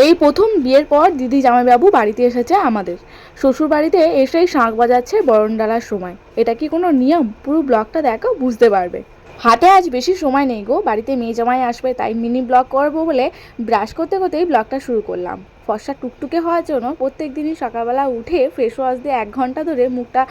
এই প্রথম বিয়ের পর দিদি জামাইবাবু বাড়িতে এসেছে আমাদের। শ্বশুর বাড়িতে এসেই শাঁখ বাজাচ্ছে বরণ ডালার সময়। এটা কি কোনো নিয়ম? পুরো ব্লগটা দেখো, বুঝতে পারবে। হাতে আজ বেশি সময় নেই গো, বাড়িতে মেয়ে জামাই আসবে, তাই মিনি ব্লগ করবো বলে ব্রাশ করতে করতেই ব্লগটা শুরু করলাম। ফর্সা টুকটুকে হওয়ার জন্য প্রত্যেক দিনই সকালবেলা উঠে ফেস ওয়াশ দিয়ে 1 ঘন্টা ধরে মুখটা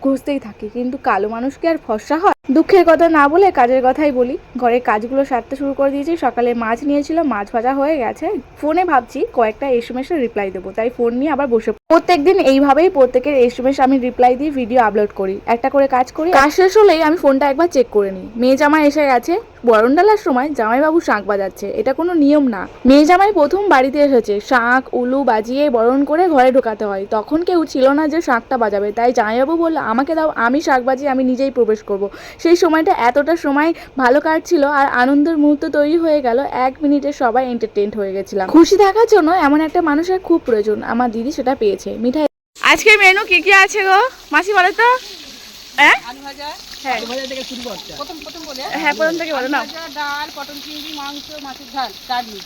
ঘষতেই থাকি, কিন্তু কালো মানুষ কি আর ফর্সা হয়? দুঃখের কথা না বলে কাজের কথাই বলি। ঘরের কাজগুলো সারতে শুরু করে দিয়েছি। সকালে মাছ নিয়েছিল, মাছ ভাজা হয়ে গেছে। ফোনে ভাবছি কয়েকটা SMS এর রিপ্লাই দেবো, তাই ফোন নিয়ে আবার বসে প্রত্যেকদিন এইভাবেই প্রত্যেকের SMS আমি রিপ্লাই দিয়ে ভিডিও আপলোড করি, একটা করে কাজ করি। কাজ শেষ হলেই আমি ফোনটা একবার চেক করে নিই। মেয়ে জামাই এসে গেছে। বরণ ডালার সময় জামাইবাবু শাঁখ বাজাচ্ছে, এটা কোনো নিয়ম না। মেয়ে জামাই প্রথম বাড়িতে এসেছে, শাঁখ উলু বাজিয়ে বরণ করে ঘরে ঢোকাতে হয়। তখন কেউ ছিল না যে শাঁখটা বাজাবে, তাই জামাইবাবু বললো আমাকে দাও, আমি শাঁখ বাজিয়ে আমি নিজেই প্রবেশ করব। সেই সময়টা এতটা সময় ভালো কাটছিল আর আনন্দের মুহূর্ত তৈরি হয়ে গেল। 1 মিনিটে সবাই এন্টারটেইনড হয়ে গেছিলাম। খুশি থাকার জন্য এমন একটা মানুষের খুব প্রয়োজন, আমার দিদি সেটা পেয়েছে। মিঠাই আজকে মেনু কি কি আছে গো মাসি, বলো তো? হ্যাঁ হ্যাঁ প্রথম থেকে বলো না। ডাল, পটল চিংড়ি, মাংস, মাছের ঝাল, চাটনি,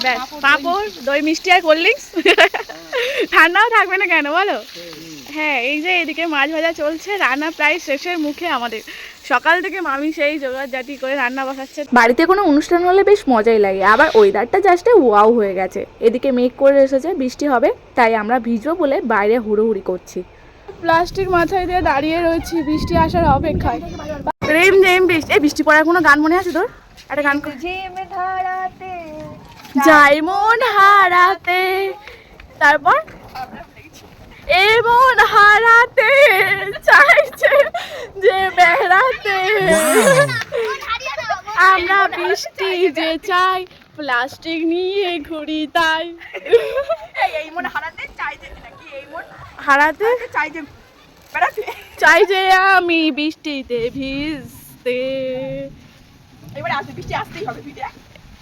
ব্যাস, পাঁপড়, দই মিষ্টি আর কোল্ড ড্রিঙ্কস। ঠান্ডাও থাকবে না কেন বলো? হ্যাঁ, এই যে এদিকে মাছ ভাজা চলছে, রান্না প্রায় শেষের মুখে আমাদের। সকাল থেকে মামি সেই জোগাড়জাটি করে রান্না বসাচ্ছে। বাড়িতে কোনো অনুষ্ঠান হলে বেশ মজাই লাগে। আবার ওয়েদারটা জাস্ট ওয়াও হয়ে গেছে। এদিকে মেঘ করে এসেছে, বৃষ্টি হবে, তাই আমরা ভিজবো বলে বাইরে হুড়োহুড়ি করছি। প্লাস্টিক মাথায় দিয়ে দাঁড়িয়ে রয়েছি বৃষ্টি আসার অপেক্ষায়। রেম রেম বৃষ্টি। এই বৃষ্টি পড়ার কোনো গান মনে আছে তোর? একটা গান যাই মন হারাতে, তারপর এ মন হারাতে চাইছে যে বেড়াতে, আমরা বৃষ্টি যে চাই, প্লাস্টিক নিয়ে ঘুরি তাই। এই মন হারাতে চাই যে নাকি, এই মন হারাতে চাই যে বেড়াতে, চাই যে আমি বৃষ্টিতে ভিজতে। এবারে আসে বৃষ্টি, আসতেই হবে ভিজে।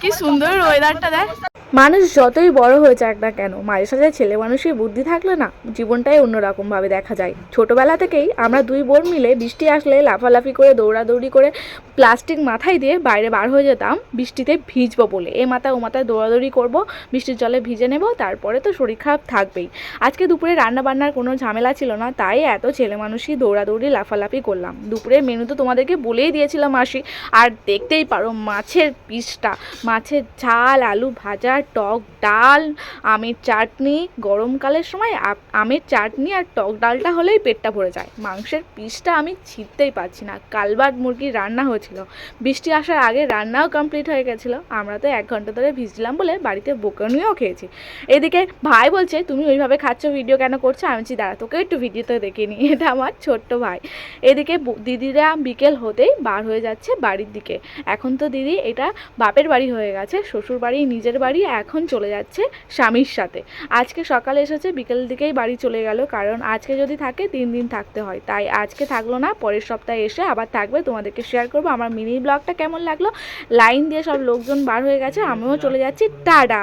কি সুন্দর ওয়েদারটা দেখ। মানুষ যতই বড় হয়ে যাক না কেন, মাঝে সাঝে ছেলে মানুষের বুদ্ধি থাকলে না জীবনটাই অন্যরকম ভাবে দেখা যায়। ছোটবেলা থেকেই আমরা 2 বোন মিলে বৃষ্টি আসলে লাফালাফি করে দৌড়াদৌড়ি করে প্লাস্টিক মাথায় দিয়ে বাইরে বার হয়ে যেতাম বৃষ্টিতে ভিজবো বলে। এ মাথা ও মাথায় দৌড়াদৌড়ি করব, বৃষ্টির জলে ভিজে নেব, তারপরে তো শরীর খারাপ থাকবেই। আজকে দুপুরে রান্না বান্নার কোনো ঝামেলা ছিল না, তাই এত ছেলে মানুষই দৌড়াদৌড়ি লাফালাফি করলাম। দুপুরের মেনু তো তোমাদেরকে বলেই দিয়েছিলাম মাসি, আর দেখতেই পারো মাছের পিসটা, মাছের ঝাল, আলু ভাজা, টক ডাল, আমের চাটনি। গরমকালের সময় আমের চাটনি আর টক ডালটা হলেই পেটটা ভরে যায়। মাংসের পিসটা আমি ছিঁড়তেই পারছি না। কালবাট মুরগির রান্না হয়েছিল, বৃষ্টি আসার আগে রান্নাও কমপ্লিট হয়ে গেছিলো। আমরা তো 1 ঘন্টা ধরে ভিজলাম বলে বাড়িতে বকুনিও খেয়েছি। এদিকে ভাই বলছে তুমি ওইভাবে খাচ্ছ, ভিডিও কেন করছো? আমি বলছি দাঁড়া তোকে একটু ভিডিওতে দেখে নিই। এটা আমার ছোট্ট ভাই। এদিকে দিদিরা বিকেল হতেই বার হয়ে যাচ্ছে বাড়ির দিকে। এখন তো দিদি এটা বাপের বাড়ি হয়ে গেছে, শ্বশুর বাড়ি নিজের বাড়ি, এখন চলে যাচ্ছে স্বামীর সাথে। আজকে সকালে এসেছে, বিকেল দিকেই বাড়ি চলে গেল, কারণ আজকে যদি থাকে 3 দিন থাকতে হয়, তাই আজকে থাকলো না, পরের সপ্তাহে এসে আবার থাকবে। তোমাদেরকে শেয়ার করবো আমার মিনি ব্লগটা কেমন লাগলো। লাইন দিয়ে সব লোকজন বার হয়ে গেছে, আমিও চলে যাচ্ছি। টাটা।